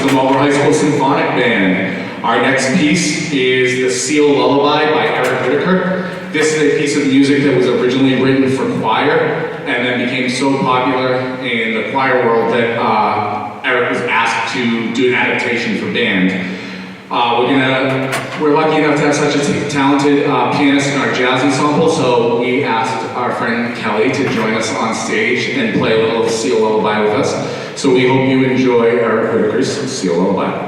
the Marlborough High School Symphonic Band. Our next piece is The Seal Lullaby by Eric Whitaker. This is a piece of music that was originally written for choir and then became so popular in the choir world that Eric was asked to do an adaptation for band. We're lucky enough to have such a talented pianist in our jazz ensemble, so we asked our friend Kelly to join us on stage and play a little Seal Lullaby with us. So we hope you enjoy Eric Whitaker's Seal Lullaby.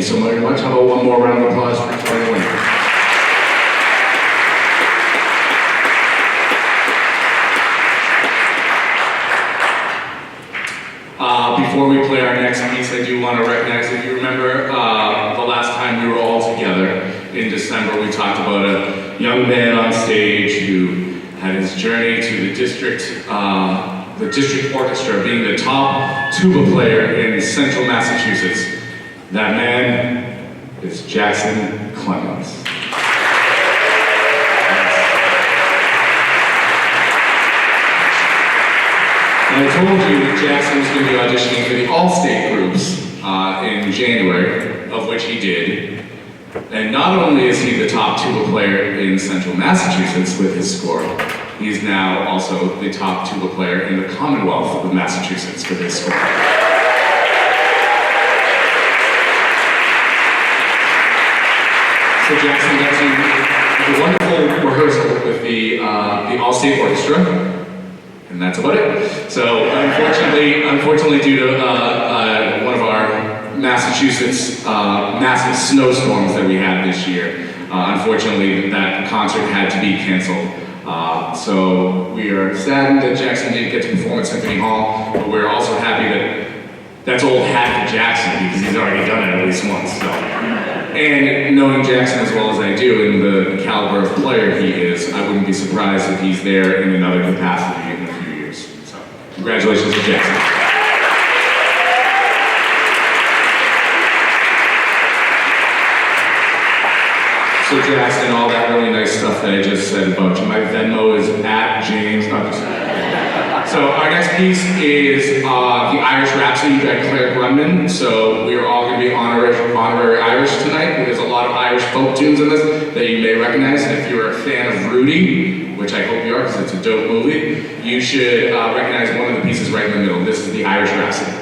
so very much. How about one more round of applause for Tori Winter? Before we play our next piece, I do want to recognize, if you remember the last time we were all together in December, we talked about a young man on stage who had his journey to the district orchestra, being the top tuba player in central Massachusetts. That man is Jackson Clemens. And I told you that Jackson was going to be auditioning for the All-State groups in January, of which he did. And not only is he the top tuba player in central Massachusetts with his score, he is now also the top tuba player in the Commonwealth of Massachusetts with his score. So Jackson got to a wonderful rehearsal with the All-State Orchestra, and that's about it. So unfortunately due to one of our Massachusetts massive snowstorms that we had this year, unfortunately that concert had to be canceled. So we are saddened that Jackson didn't get to perform at Symphony Hall, but we're also happy that that's old hat for Jackson because he's already done it at least once. So. And knowing Jackson as well as I do and the caliber of player he is, I wouldn't be surprised if he's there in another capacity in a few years. So congratulations to Jackson. So Jackson, all that really nice stuff that I just said about you. My Venmo is @James. So our next piece is the Irish Rhapsody by Claire Grundman. So we are all going to be honorary Irish tonight. There's a lot of Irish folk tunes in this that you may recognize. And if you're a fan of Rudy, which I hope you are because it's a dope movie, you should recognize one of the pieces right in the middle. This is the Irish Rhapsody.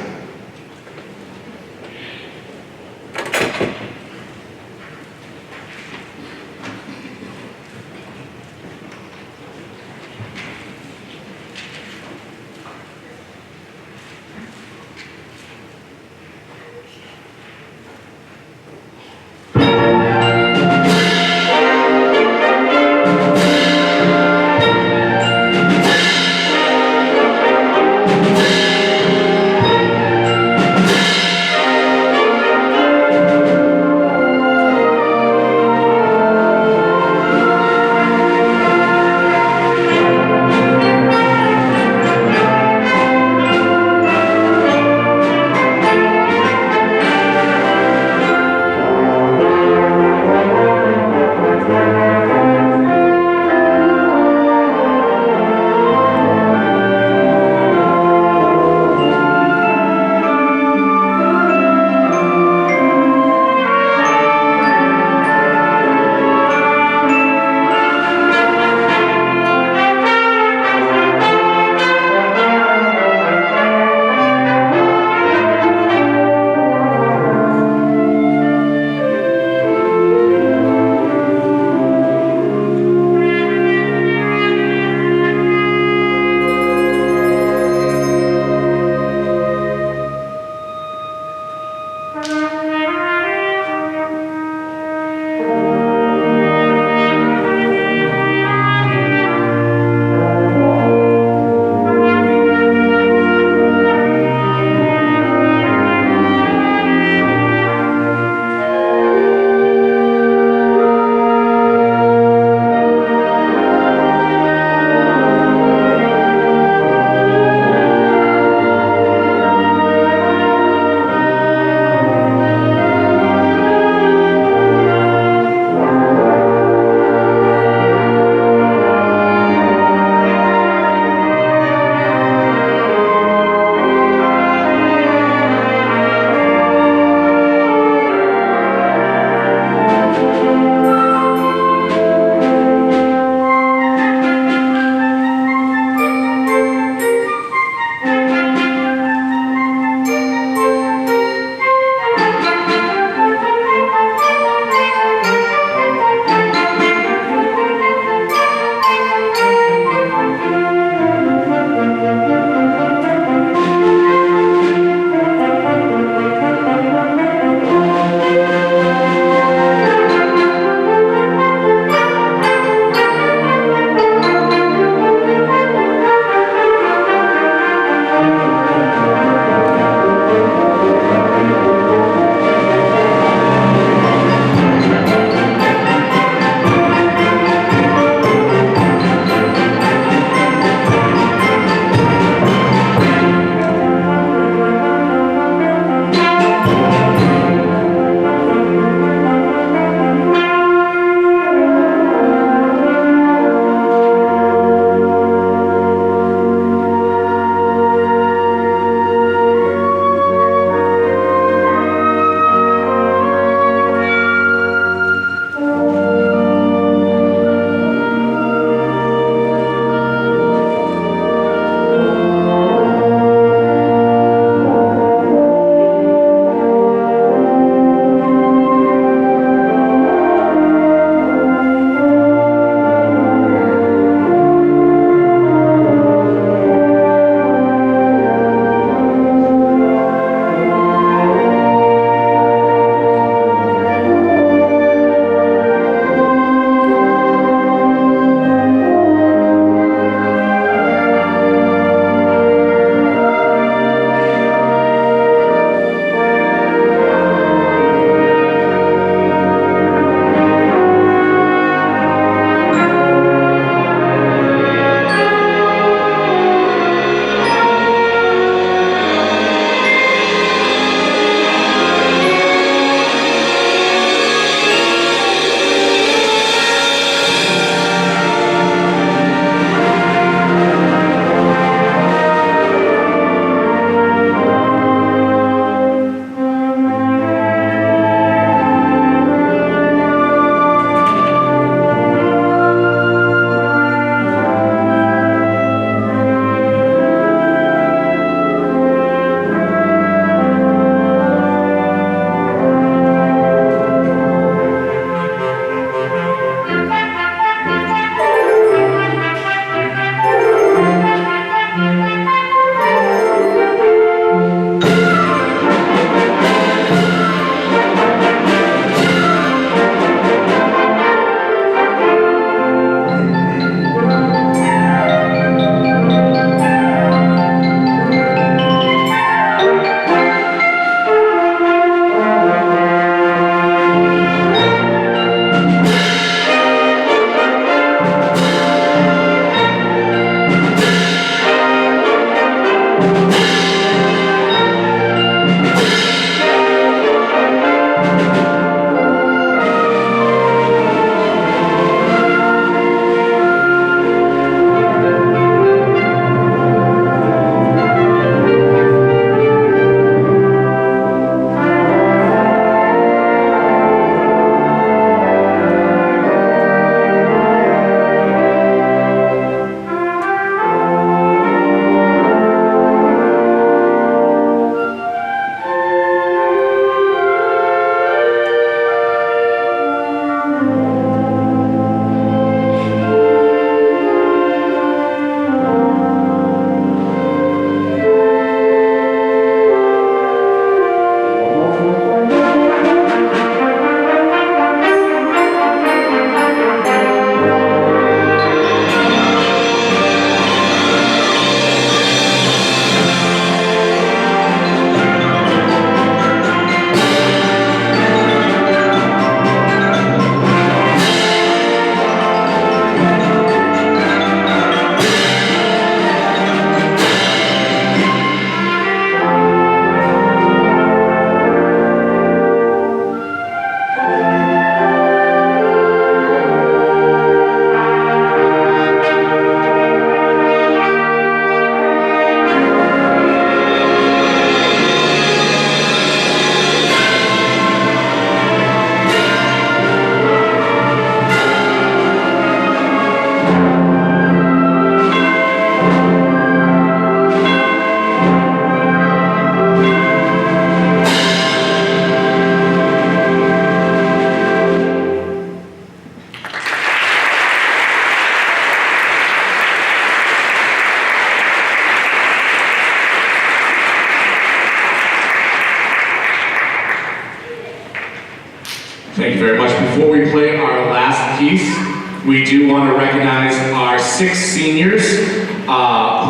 piece, we do want to recognize our 6 seniors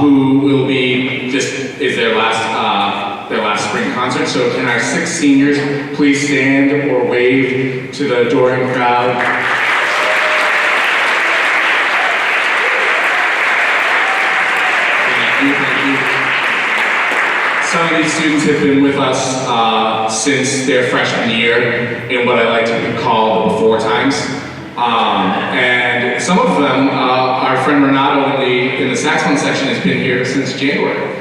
who will be, this is their last spring concert. So can our 6 seniors please stand or wave to the adoring crowd? Thank you. Some of these students have been with us since their freshman year in what I like to call the before times. And some of them, our friend Renato in the saxophone section has been here since January.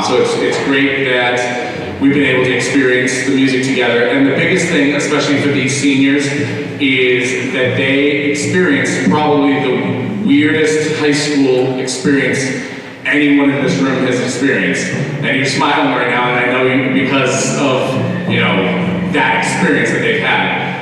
So it's great that we've been able to experience the music together. And the biggest thing, especially for these seniors, is that they experienced probably the weirdest high school experience anyone in this room has experienced. And you're smiling right now, and I know you because of, that experience that they've had.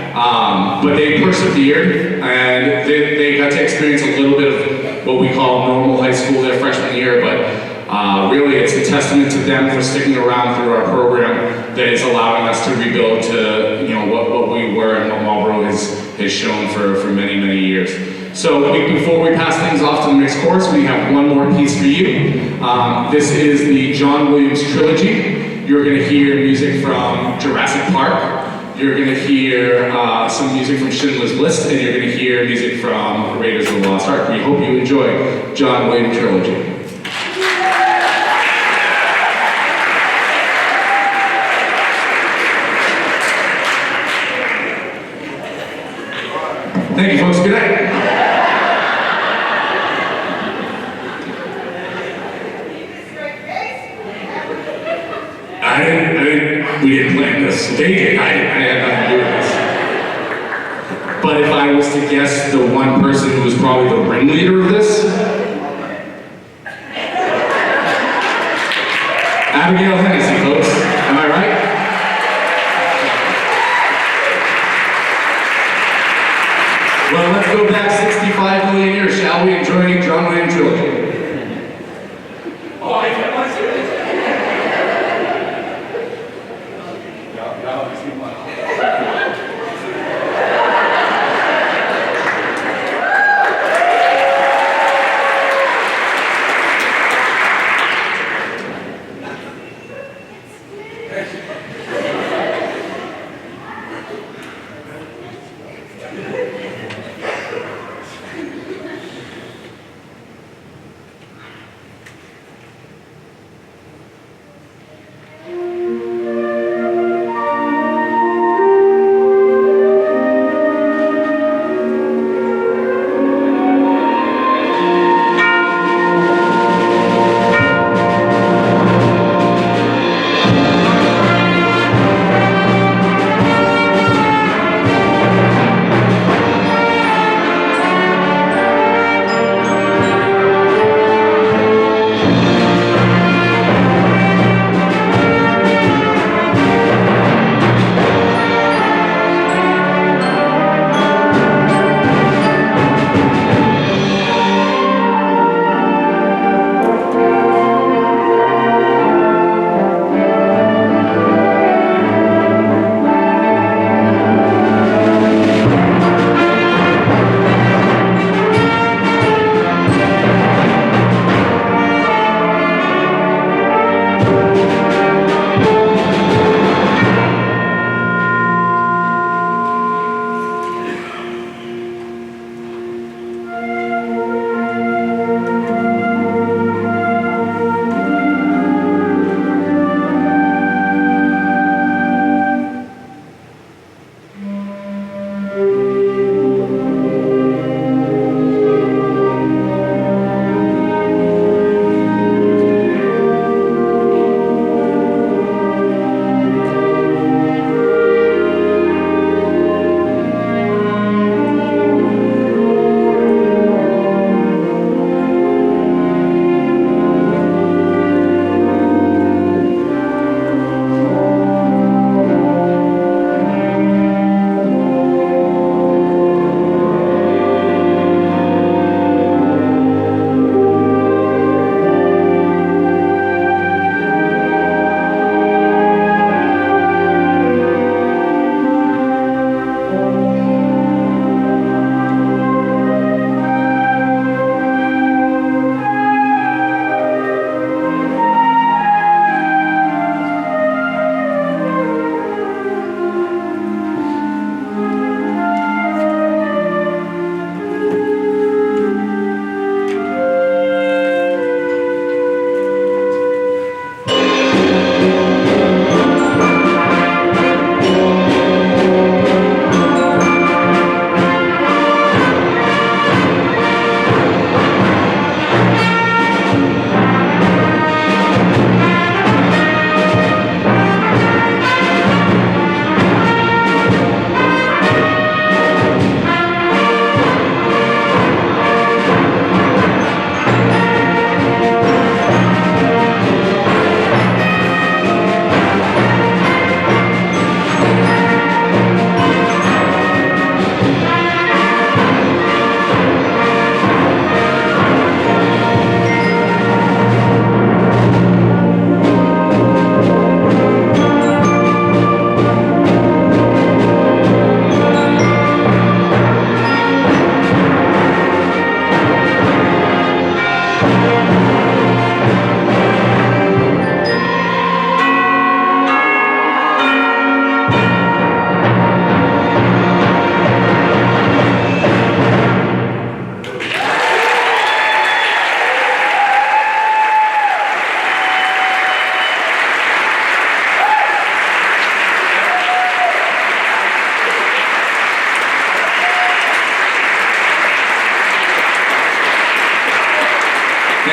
But they persevered, and they got to experience a little bit of what we call normal high school their freshman year, but really it's a testament to them for sticking around through our program that is allowing us to rebuild to what we were and what Marlborough has shown for many, many years. So before we pass things off to the next course, we have one more piece for you. This is the John Williams Trilogy. You're going to hear music from Jurassic Park. You're going to hear some music from Schindler's List, and you're going to hear music from Raiders of the Lost Ark. We hope you enjoy John Williams Trilogy. Thank you, folks. Good night. We didn't plan this. They did. I had nothing to do with this. But if I was to guess the one person who was probably the ringleader of this, Abigail Hennessy, folks. Am I right? Well, let's go back 65 million years, shall we, and join John Williams Trilogy.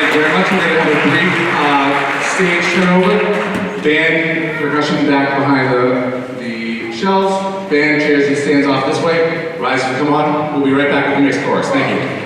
Thank you very much. We're going to have a brief stage turnover. Band, percussion back behind the shelves. Band, chairs and stands off this way. Risers, come on. We'll be right back with the mixed chorus. Thank you.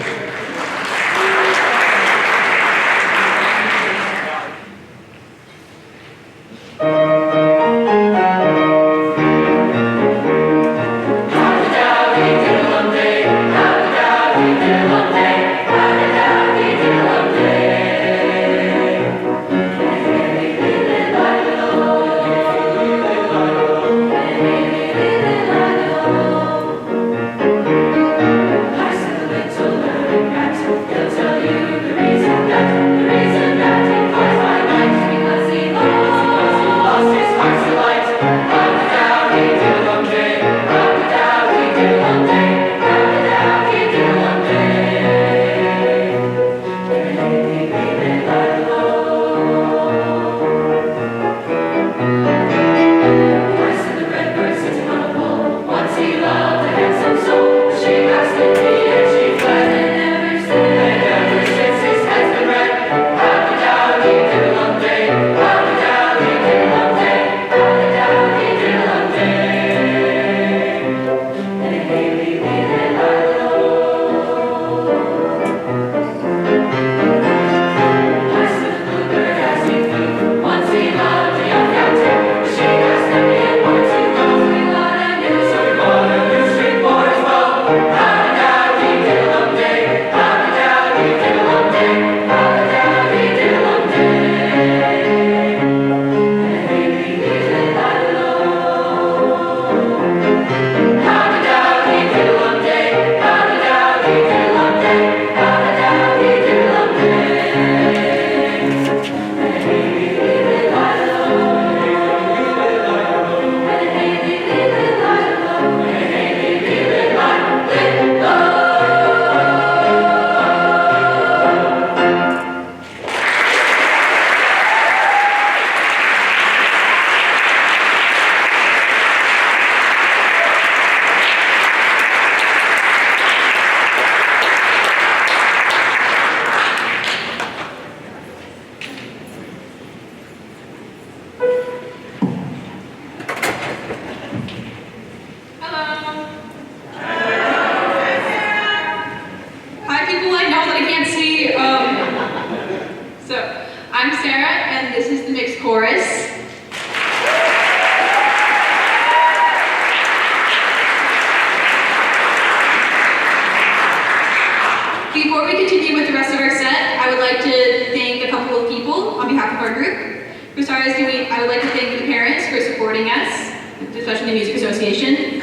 Before we continue with the rest of our set, I would like to thank a couple of people on behalf of our group. For starters, I would like to thank the parents for supporting us, especially the Music Association.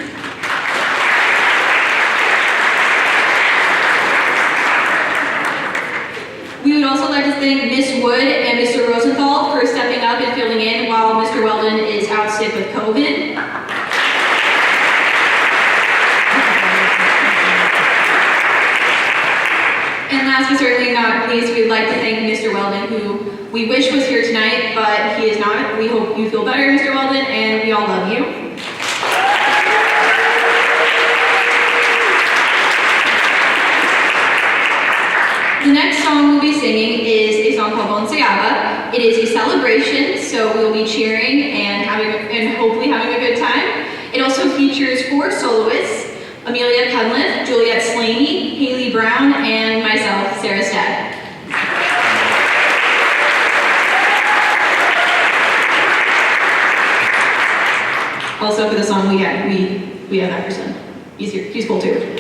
We would also like to thank Miss Wood and Mr. Rosenthal for stepping up and filling in while Mr. Weldon is out sick with COVID. And last but certainly not least, we'd like to thank Mr. Weldon, who we wish was here tonight, but he is not. We hope you feel better, Mr. Weldon, and we all love you. The next song we'll be singing is a song called Bonseaba. It is a celebration, so we'll be cheering and hopefully having a good time. It also features 4 soloists: Amelia Cunliffe, Juliet Slaney, Haley Brown, and myself, Sarah Stead. Also for the song we have that person. He's here. He's cool too.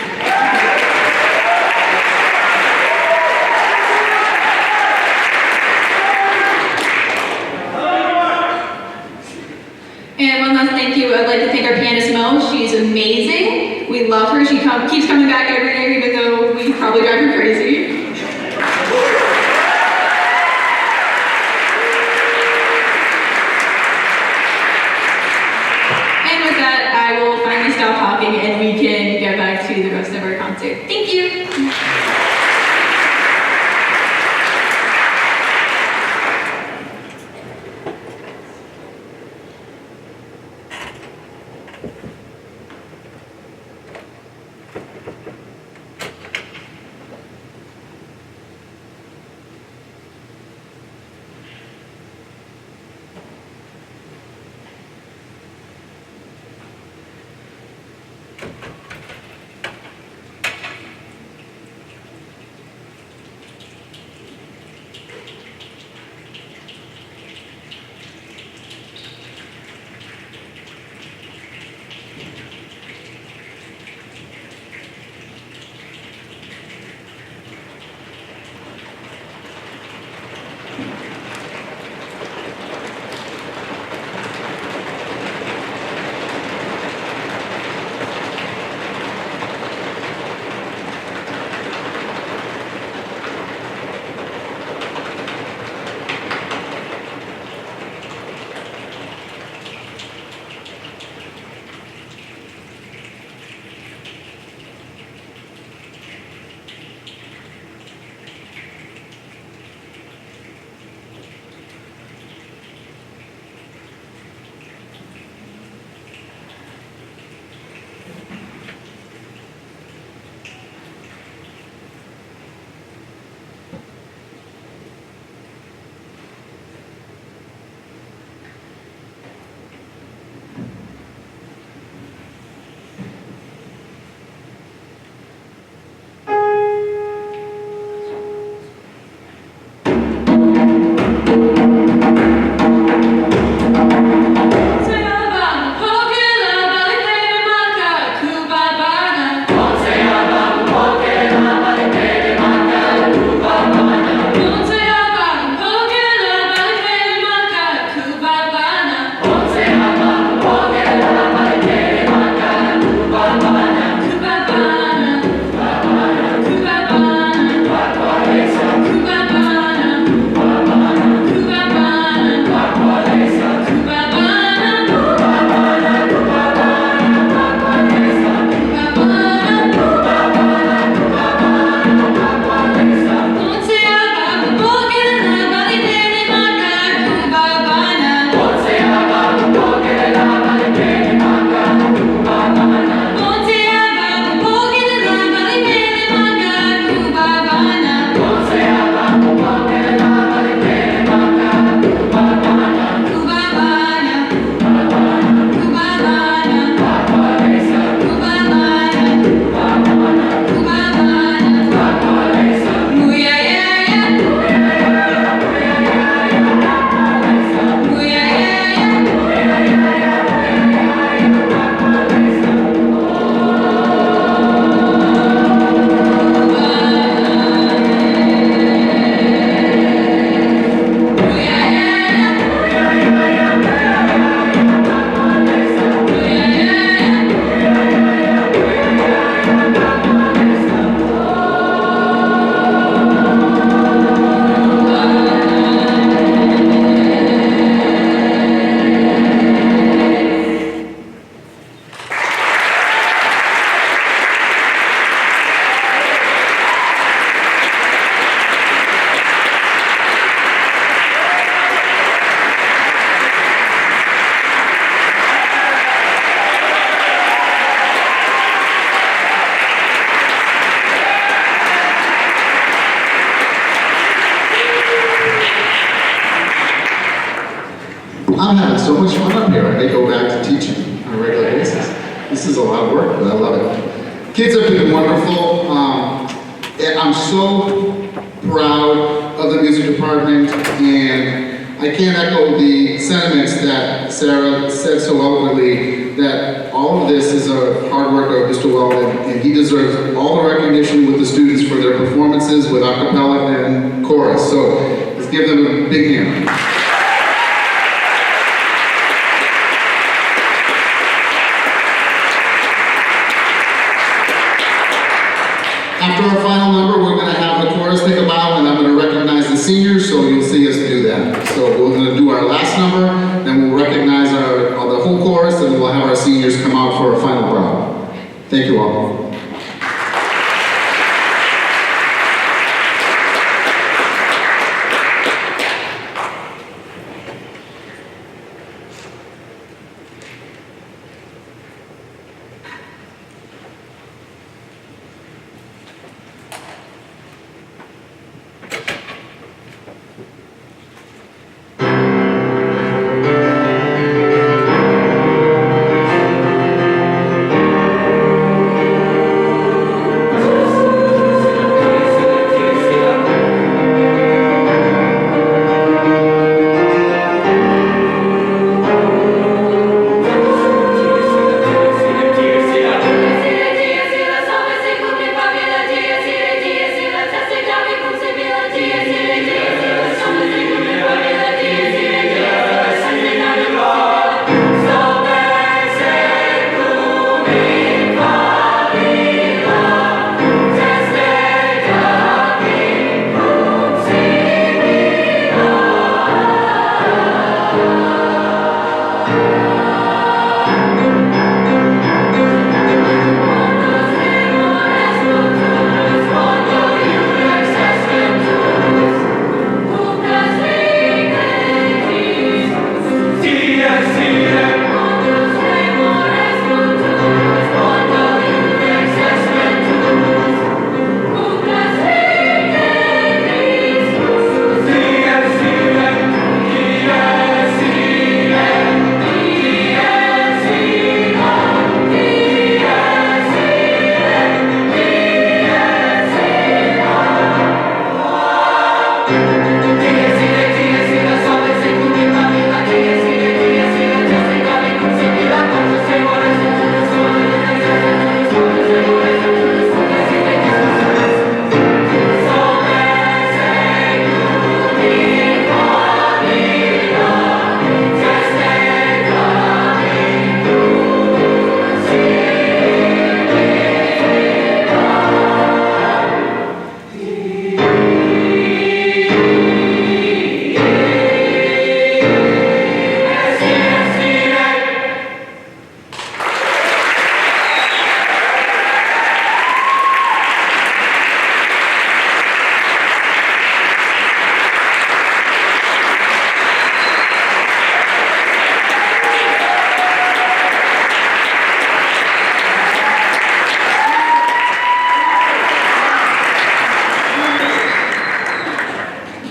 And one last thank you. I'd like to thank our pianist Mo. She's amazing. We love her. She keeps coming back every year, even though we probably drive her crazy. And with that, I will finally stop talking and we can get back to the rest of our concert. Thank you. I'm having so much fun up here. I may go back to teaching on a regular basis. This is a lot of work, but I love it. Kids have been wonderful. I'm so proud of the music department, and I can't echo the sentiments that Sarah said so eloquently, that all of this is a hard work of Mr. Weldon, and he deserves all the recognition with the students for their performances with a cappella and chorus. So let's give them a big hand. After our final number, we're going to have the chorus take a bow, and I'm going to recognize the seniors, so you'll see us do that. So we're going to do our last number, then we'll recognize the whole chorus, and we'll have our seniors come out for a final bow. Thank you all.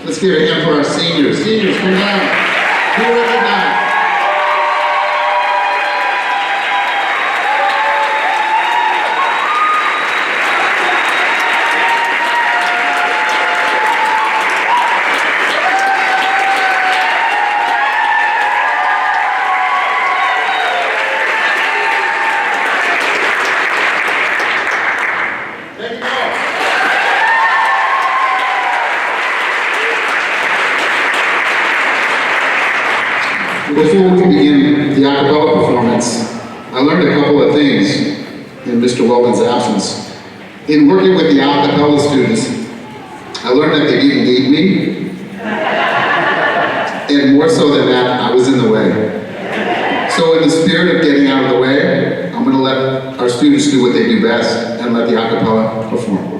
Let's give a hand for our seniors. Seniors, come down. Be recognized. Thank you all. Before we begin the a cappella performance, I learned a couple of things in Mr. Weldon's absence. In working with the a cappella students, I learned that they didn't need me, and more so than that, I was in the way. So in the spirit of getting out of the way, I'm going to let our students do what they do best and let the a cappella perform.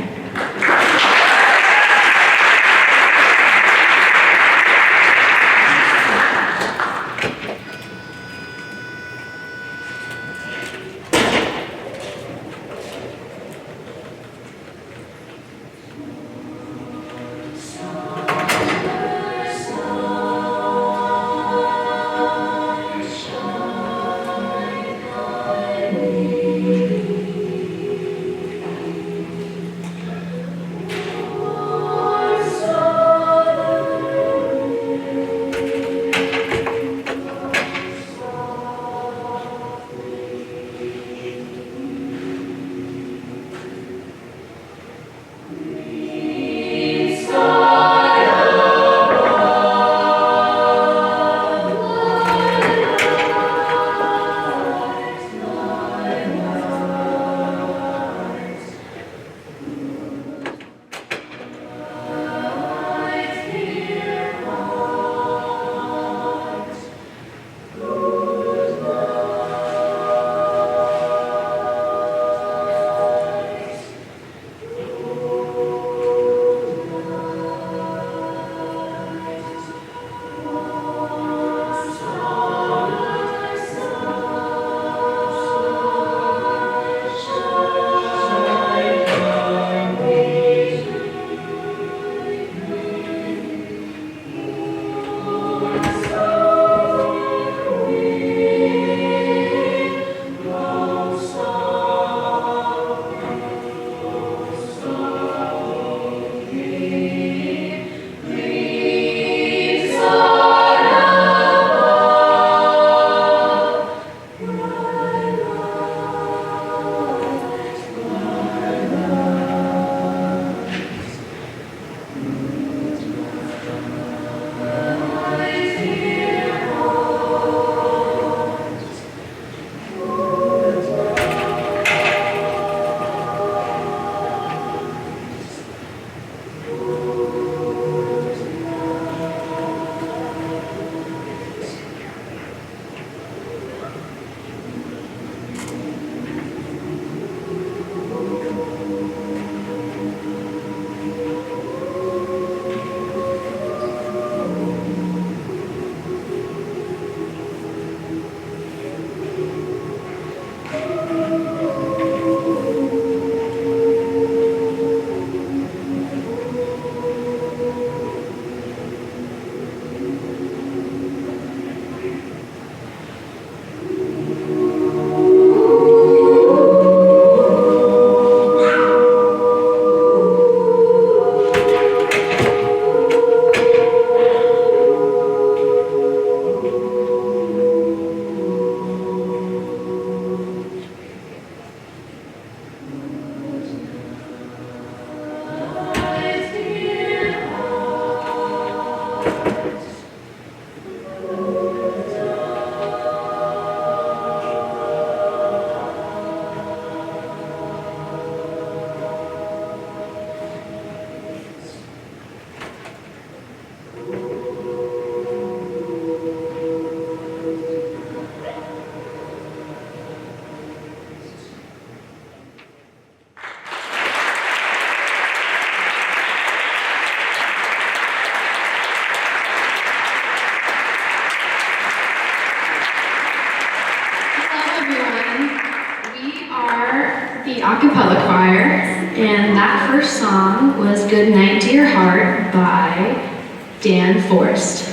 first song was Good Night Dear Heart by Dan Forrest.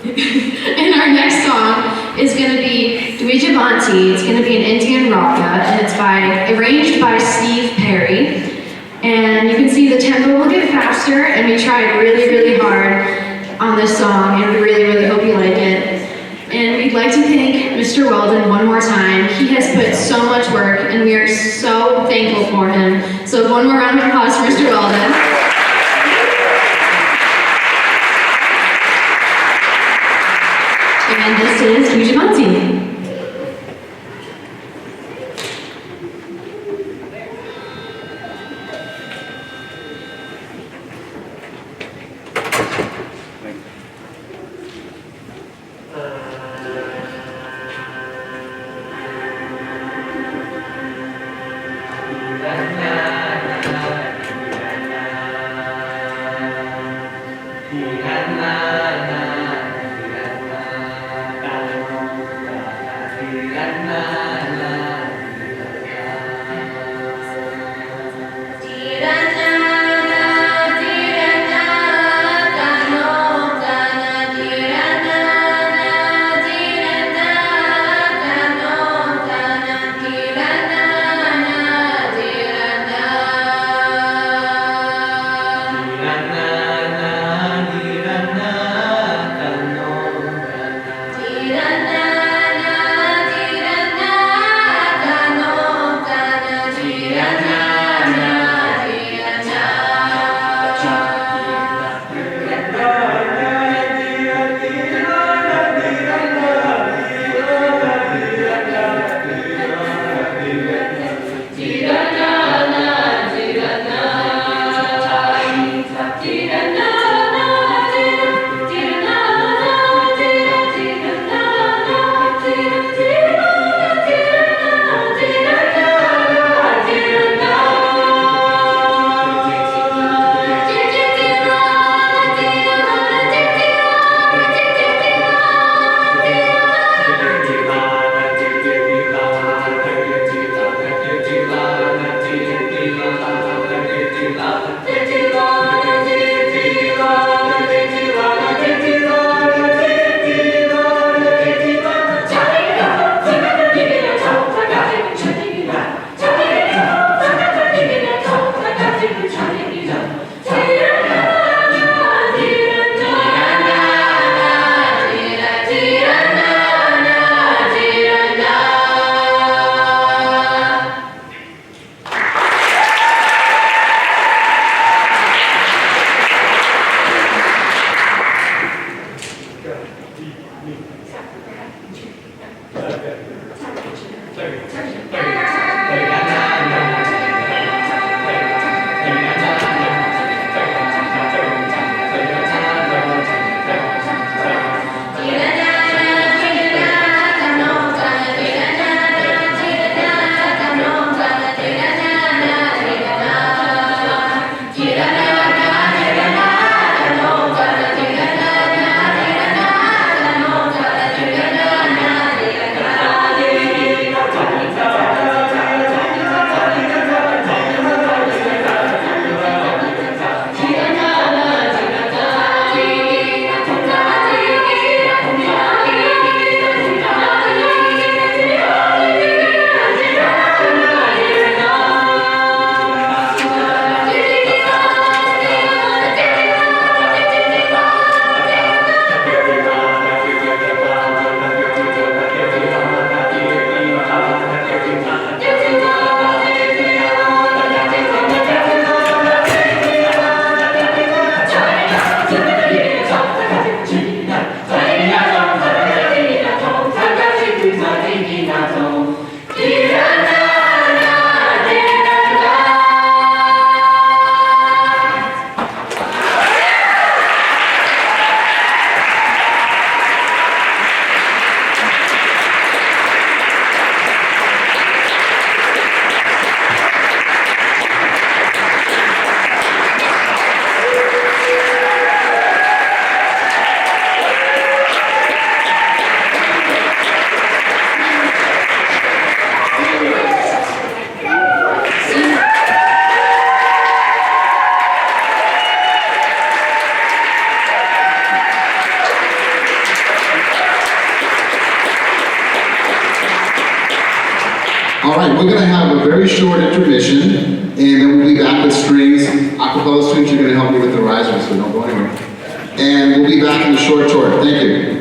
And our next song is going to be Dwi Javanti. It's going to be an Indian raga, and it's arranged by Steve Perry. And you can see the tempo will get faster, and we tried really, really hard on this song, and we really, really hope you like it. And we'd like to thank Mr. Weldon one more time. He has put so much work, and we are so thankful for him. So one more round of applause for Mr. Weldon. And this is Dwi Javanti. All right, we're gonna have a very short intermission, and then we'll be back with strings. Acapella strings are gonna help you with the risers, so don't go anywhere. And we'll be back in a short tour. Thank you.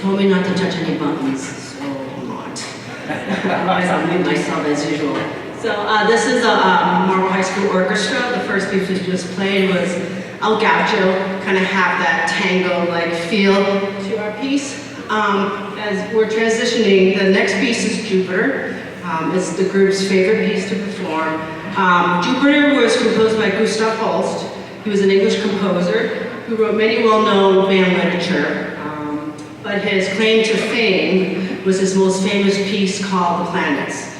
told me not to touch any buttons, so I'm not. Otherwise I'll mute myself as usual. So this is a Marlborough High School Orchestra. The first piece we just played was El Gaucho, kind of have that tango-like feel to our piece. As we're transitioning, the next piece is Jupiter. It's the group's favorite piece to perform. Jupiter was composed by Gustav Holst. He was an English composer who wrote many well-known band literature. But his claim to fame was his most famous piece called The Planets.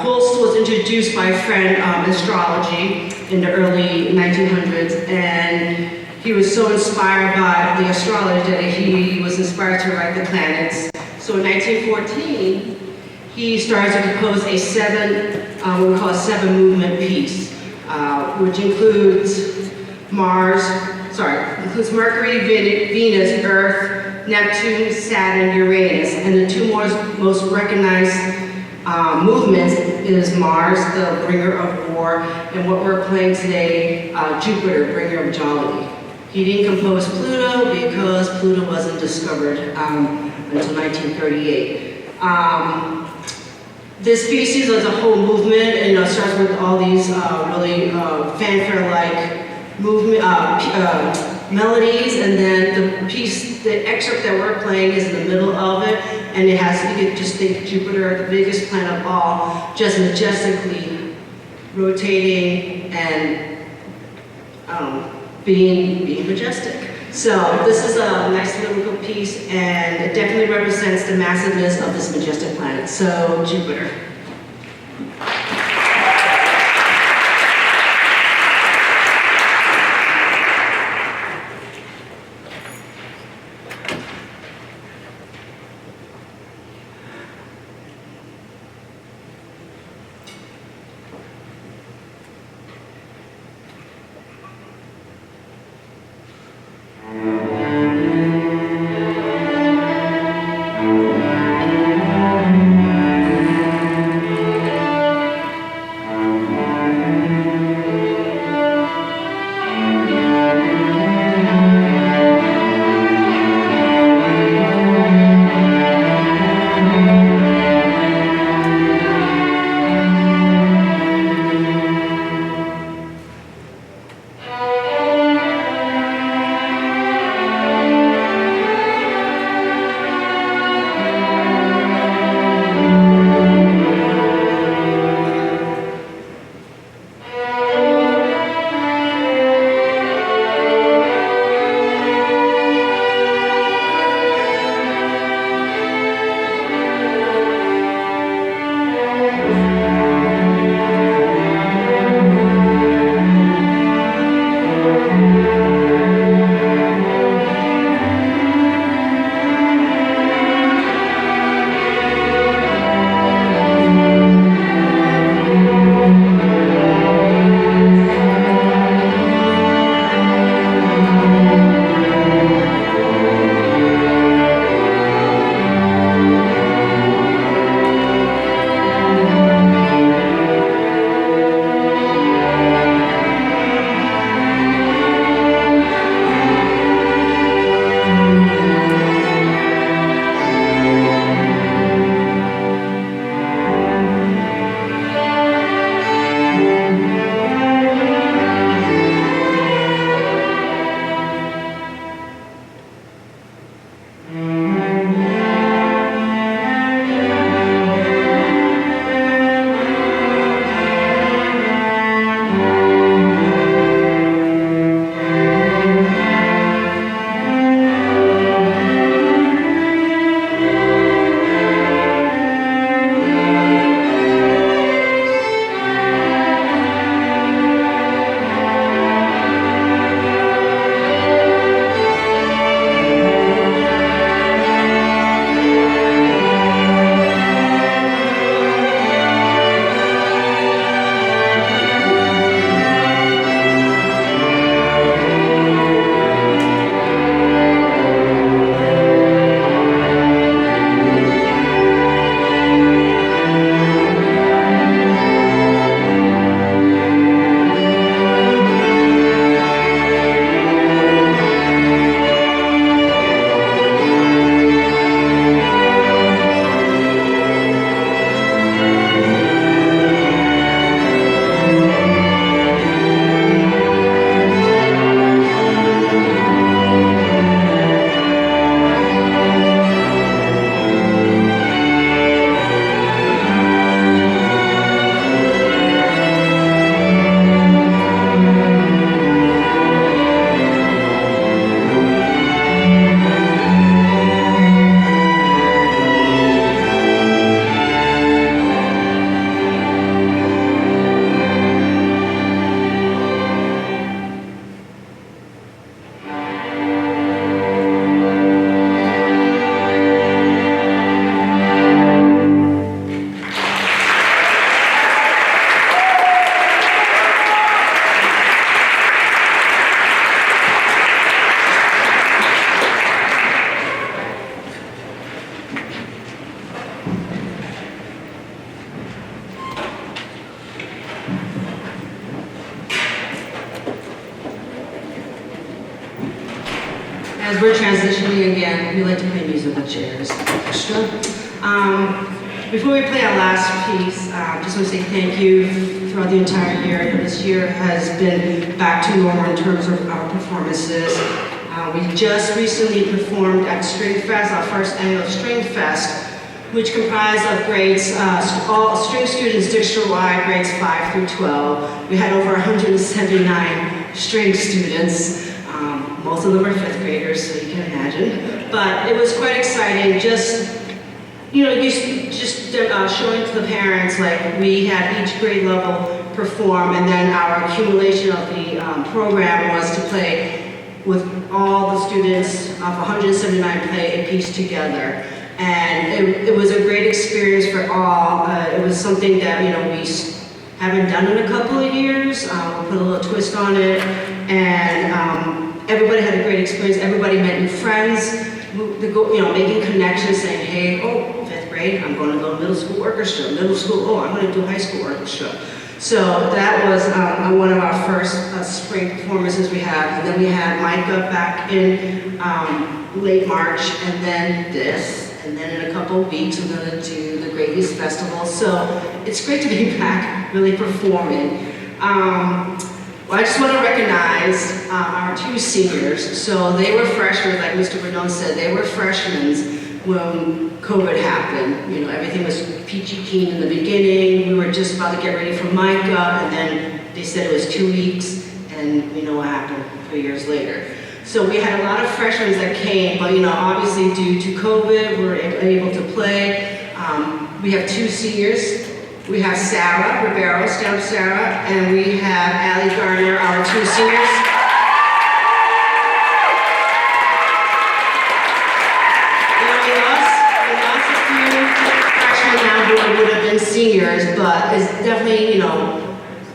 Holst was introduced by a friend astrology in the early 1900s, and he was so inspired by the astrology that he was inspired to write the planets. So in 1914, he started to compose a what we call a seven movement piece, which includes includes Mercury, Venus, Earth, Neptune, Saturn, Uranus, and the two most recognized movements is Mars, the bringer of war, and what we're playing today, Jupiter, bringer of jollity. He didn't compose Pluto because Pluto wasn't discovered until 1938. This species is a whole movement, and it starts with all these really fanfare-like movement melodies, and then the excerpt that we're playing is in the middle of it, and it has, you could just think Jupiter, the biggest planet of all, just majestically rotating and being majestic. So this is a nice lyrical piece, and it definitely represents the massiveness of this majestic planet. So Jupiter. As we're transitioning again, we like to play musical chairs orchestra. Before we play our last piece, just want to say thank you throughout the entire year. This year has been back to normal in terms of our performances. We just recently performed at String Fest, our first annual String Fest, which comprised of grades, all string students district-wide, grades 5 through 12. We had over 179 string students. Most of them are fifth graders, so you can imagine. But it was quite exciting, just showing to the parents, like, we had each grade level perform, and then our accumulation of the program was to play with all the students of 179 play a piece together. And it was a great experience for all. It was something that, we haven't done in a couple of years. We put a little twist on it, and everybody had a great experience. Everybody met new friends, making connections, saying, hey, fifth grade, I'm going to go to middle school orchestra. Middle school, I'm going to do high school orchestra. So that was one of our first spring performances we had. And then we had Micah back in late March, and then this. And then in a couple of weeks, we're going to do the Great Youth Festival. So it's great to be back really performing. I just want to recognize our two seniors. So they were freshmen, like Mr. Bernone said, they were freshmen when COVID happened. Everything was peachy keen in the beginning. We were just about to get ready for Micah, and then they said it was 2 weeks, and we know what happened 3 years later. So we had a lot of freshmen that came, but obviously due to COVID, we were able to play. We have two seniors. We have Sarah Rivero, Stamp Sarah, and we have Allie Garner, our two seniors. We lost a few freshmen now who would have been seniors, but it's definitely,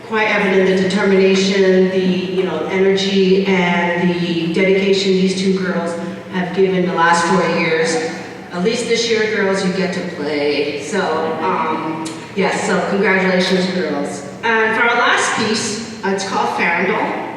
quite evident the determination, the energy, and the dedication these two girls have given the last 4 years. At least this year, girls, you get to play. So, yes, so congratulations, girls. And for our last piece, it's called Farandole.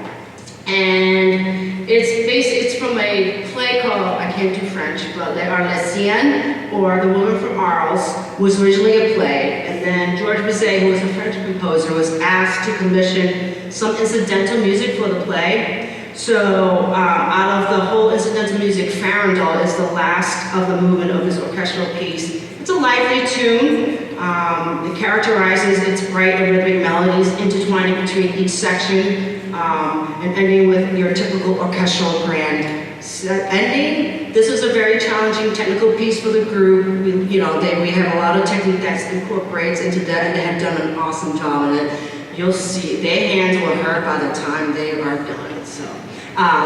And it's from a play called, I can't do French, but Les Arlésiennes, or The Woman from Arles, was originally a play. And then Georges Bizet, who was a French composer, was asked to commission some incidental music for the play. So out of the whole incidental music, Farandole is the last of the movement of this orchestral piece. It's a lively tune. It characterizes its bright and rhythmic melodies intertwining between each section, and ending with your typical orchestral grand ending. This was a very challenging technical piece for the group. We have a lot of technique that incorporates into that, and they have done an awesome job in it. You'll see their hands will hurt by the time they are done.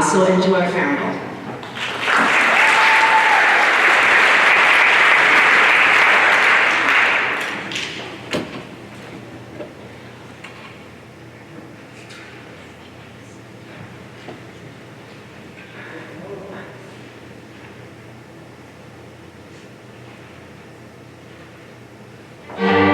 So enjoy Farandole. Thank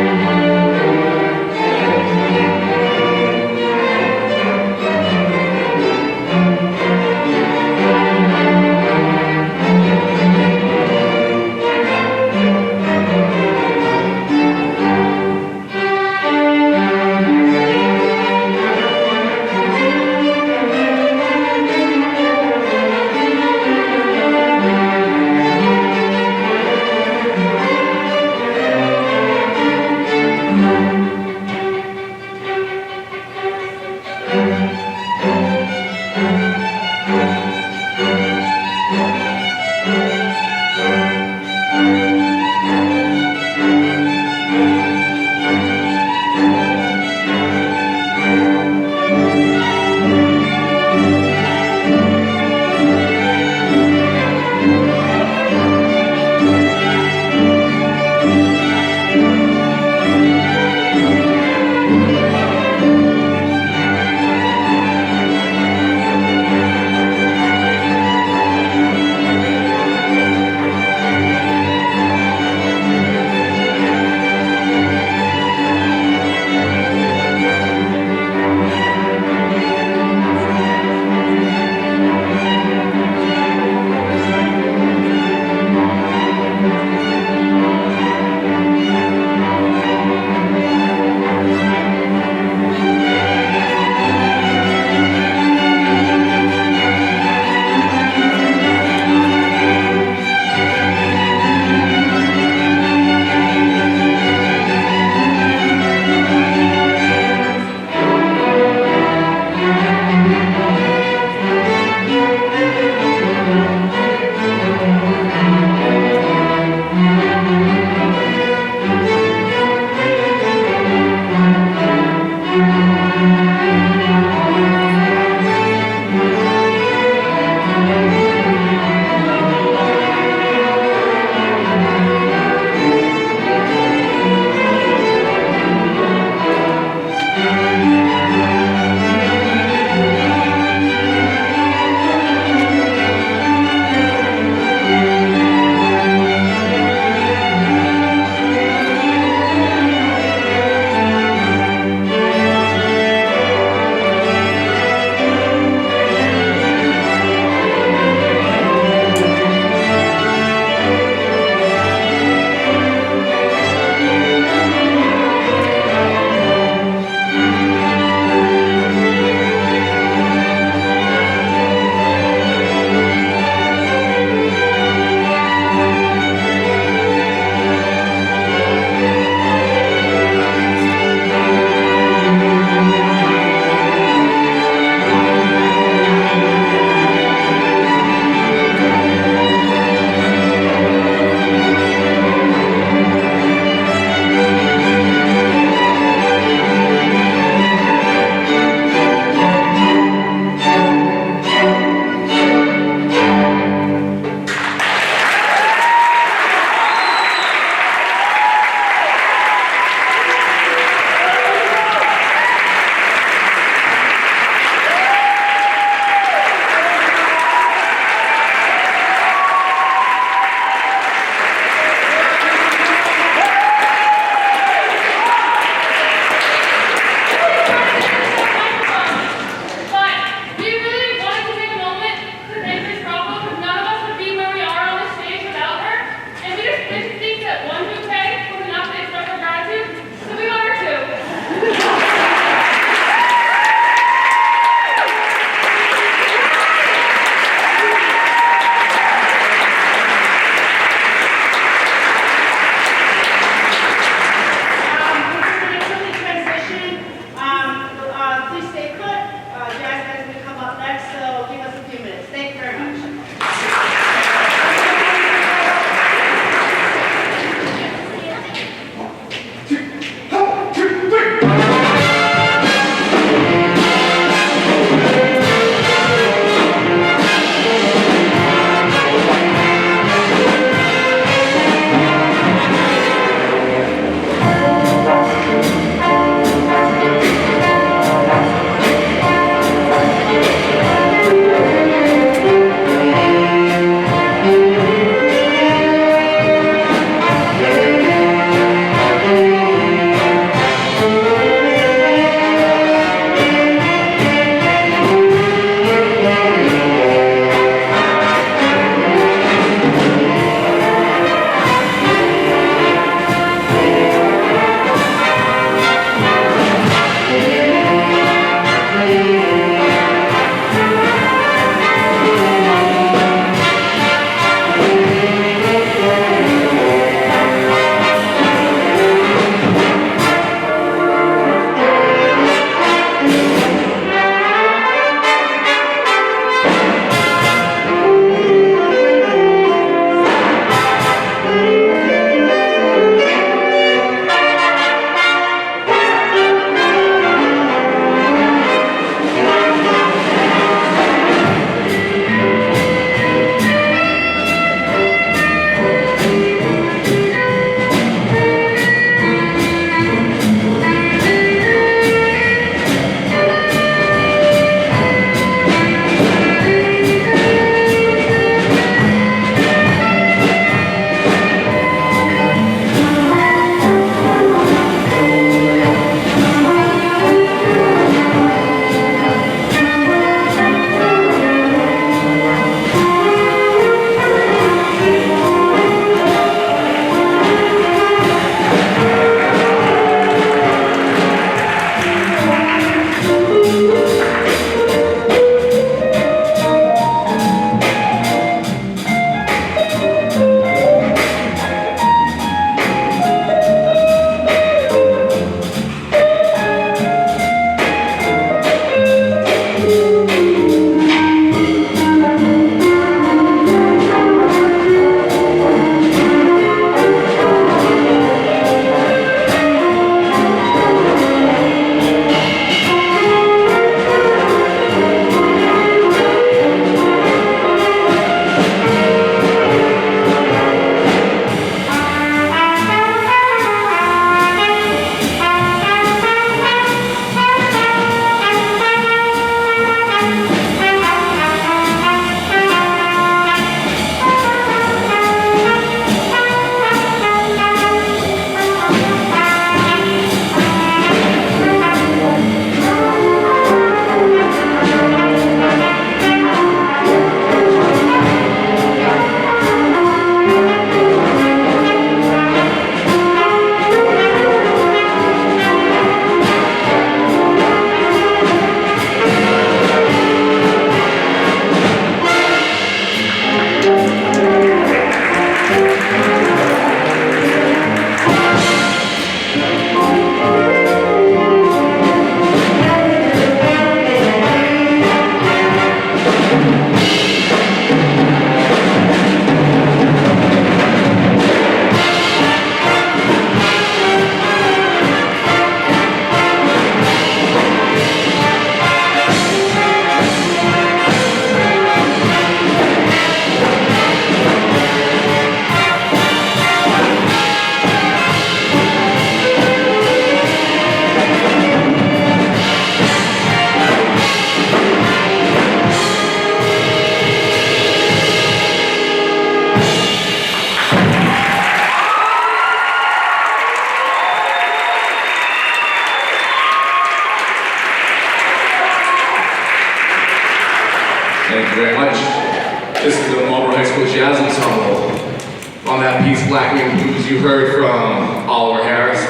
piece, Black Wing Blues, you heard from Oliver Harris.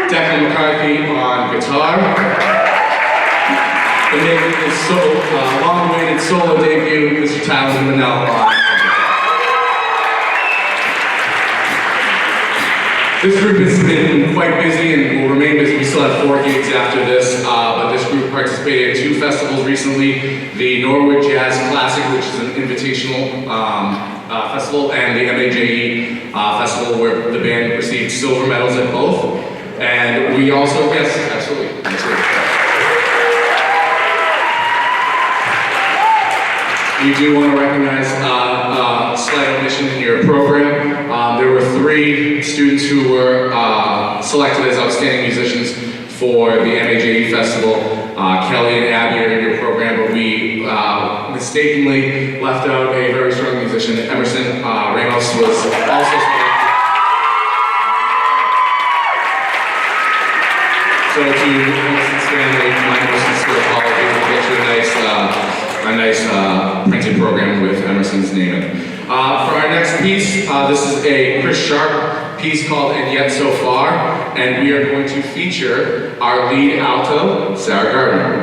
Declan McCarthy on guitar. The name is long-awaited solo debut, Mr. Tyler Manel on. This group has been quite busy and will remain busy. We still have 4 gigs after this, but this group participated in 2 festivals recently, the Norwood Jazz Classic, which is an invitational festival, and the MHS Festival, where the band received silver medals at both. And we also, yes, absolutely. We do want to recognize slight omission in your program. There were 3 students who were selected as outstanding musicians for the MHS Festival. Kelly and Abby are in your program, but we mistakenly left out a very strong musician. Emerson Ramos was also selected. So to Emerson's family, my most sincere apologies. We'll get you a nice printed program with Emerson's name in it. For our next piece, this is a Chris Sharp piece called And Yet So Far, and we are going to feature our lead alto, Sarah Gardner.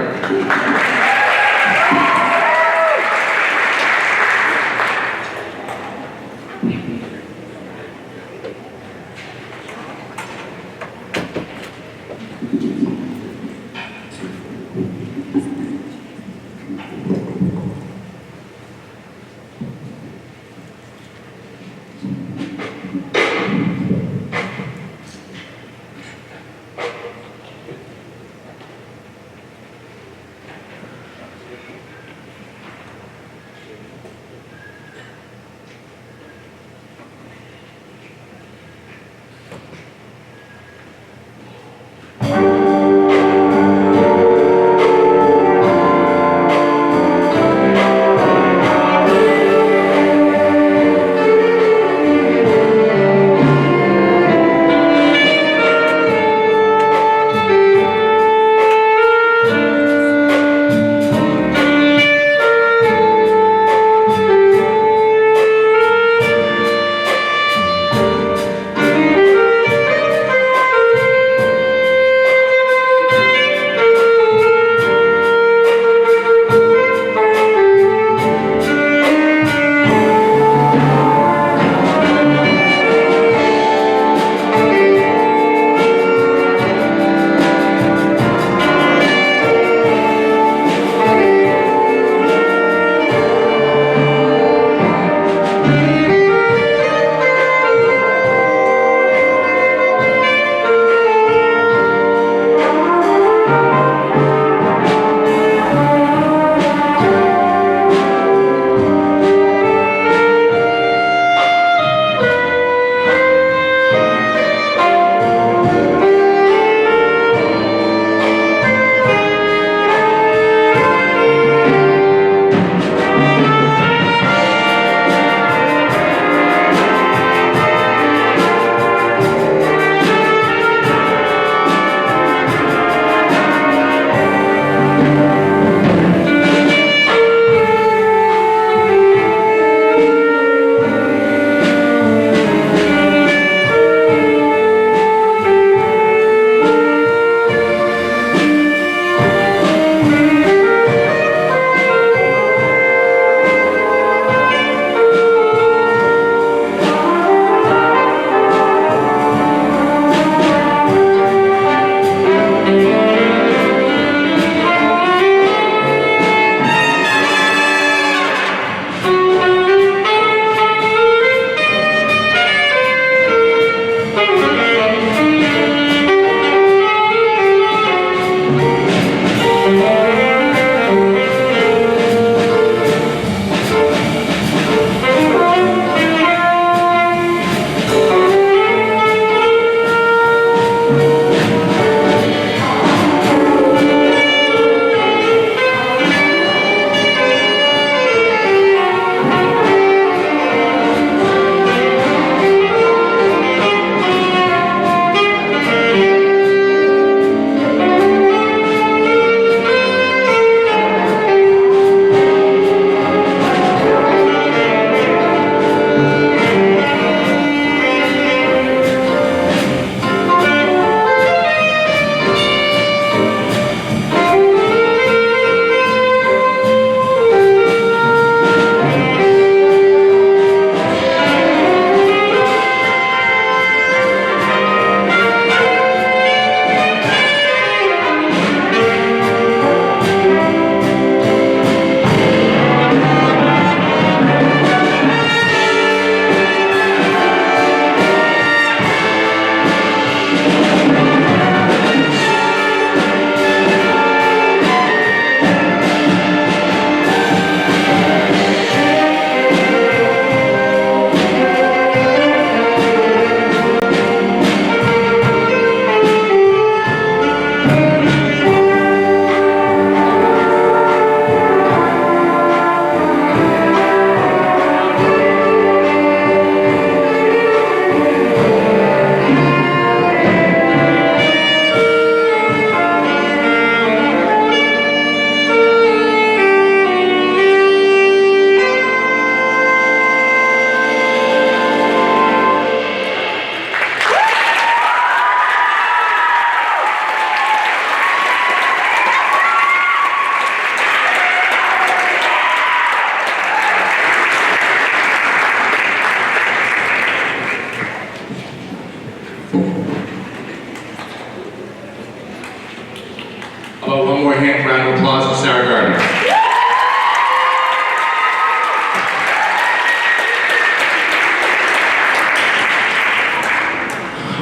round of applause for Sarah Gardner.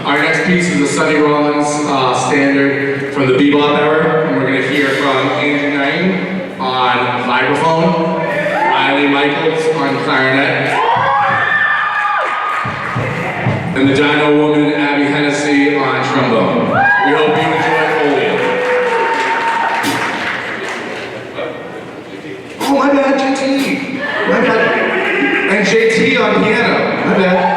Our next piece is a Sonny Rollins standard from the bebop era, and we're going to hear from Andrew Nain on vibraphone, Riley Michaels on clarinet, and the Dino Woman, Abby Hennessy, on trombone. We hope you enjoy Folio. Oh, my bad, JT. My bad. And JT on piano. My bad.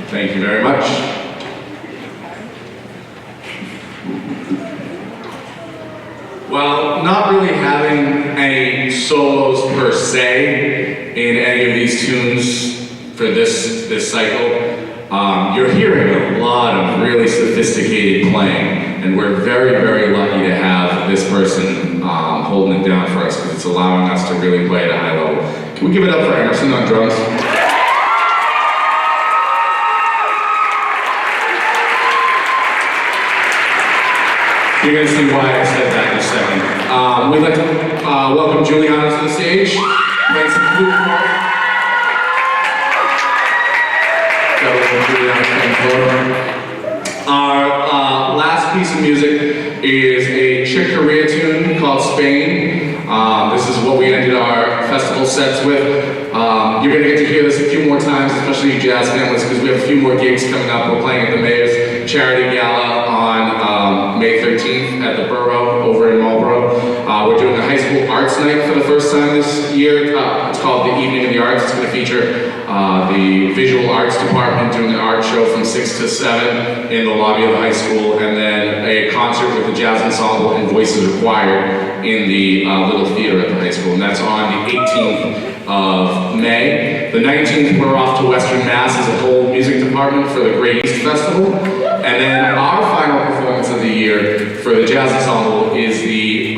Thank you very much. Well, not really having any solos per se in any of these tunes for this cycle, you're hearing a lot of really sophisticated playing, and we're very, very lucky to have this person holding it down for us because it's allowing us to really play at a high level. Can we give it up for Emerson on drums? You're going to see why I said that in a second. We'd like to welcome Juliana to the stage. Play some flute for us. Our last piece of music is a Chick Corea tune called Spain. This is what we ended our festival sets with. You're going to get to hear this a few more times, especially you jazz families, because we have a few more gigs coming up. We're playing at the Mayor's Charity Gala on May 13th at the Borough over in Marlborough. We're doing a high school arts night for the first time this year. It's called the Evening of the Arts. It's going to feature the visual arts department doing an art show from 6 to 7 in the lobby of the high school, and then a concert with the jazz ensemble and voices required in the little theater at the high school, and that's on the 18th of May. The 19th, we're off to Western Mass as a whole music department for the Great East Festival, and then our final performance of the year for the jazz ensemble is the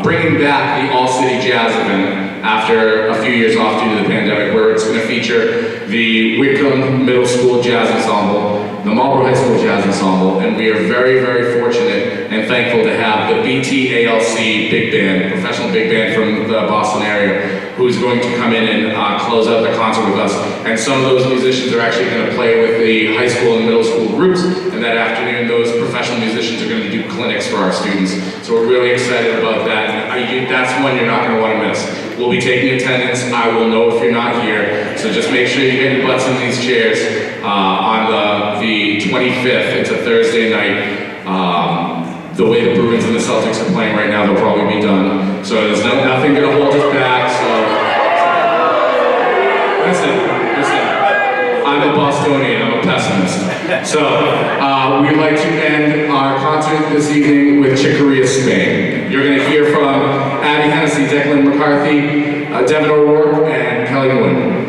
bringing back the All-City Jazz event after a few years off due to the pandemic, where it's going to feature the Whitcomb Middle School Jazz Ensemble, the Marlborough High School Jazz Ensemble, and we are very, very fortunate and thankful to have the BTALC Big Band, professional big band from the Boston area, who's going to come in and close out the concert with us. And some of those musicians are actually going to play with the high school and middle school groups, and that afternoon those professional musicians are going to do clinics for our students. So we're really excited about that. That's one you're not going to want to miss. We'll be taking attendance. I will know if you're not here. So just make sure you get your butts in these chairs on the 25th. It's a Thursday night. The way the Bruins and the Celtics are playing right now, they'll probably be done. So there's nothing going to hold us back. So listen. I'm a Bostonian. I'm a pessimist. So we'd like to end our concert this evening with Chick Corea Spain. You're going to hear from Abby Hennessy, Declan McCarthy, Devin O'Rourke, and Kelly Nguyen.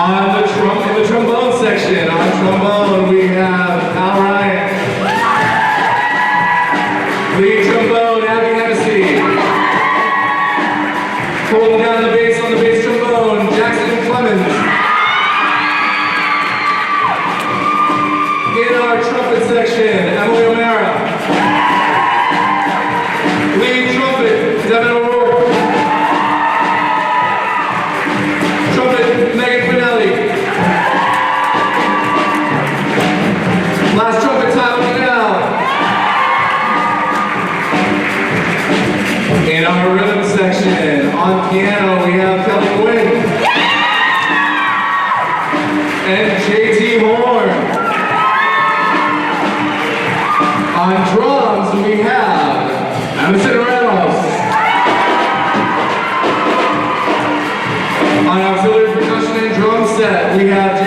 In the trombone section, on trombone, we have Al Ryan. Lead trombone, Abby Hennessy. Holding down the bass on the bass trombone, Jackson Clemens. In our trumpet section, Emily O'Mara. Lead trumpet, Devin O'Rourke. Trumpet, Megan Finelli. Last trumpet, Tyler Canal. In our rhythm section, on piano, we have Kelly Quinn. And JT Horn. On drums, we have Emerson Reynolds. On auxiliary percussion and drum set, we have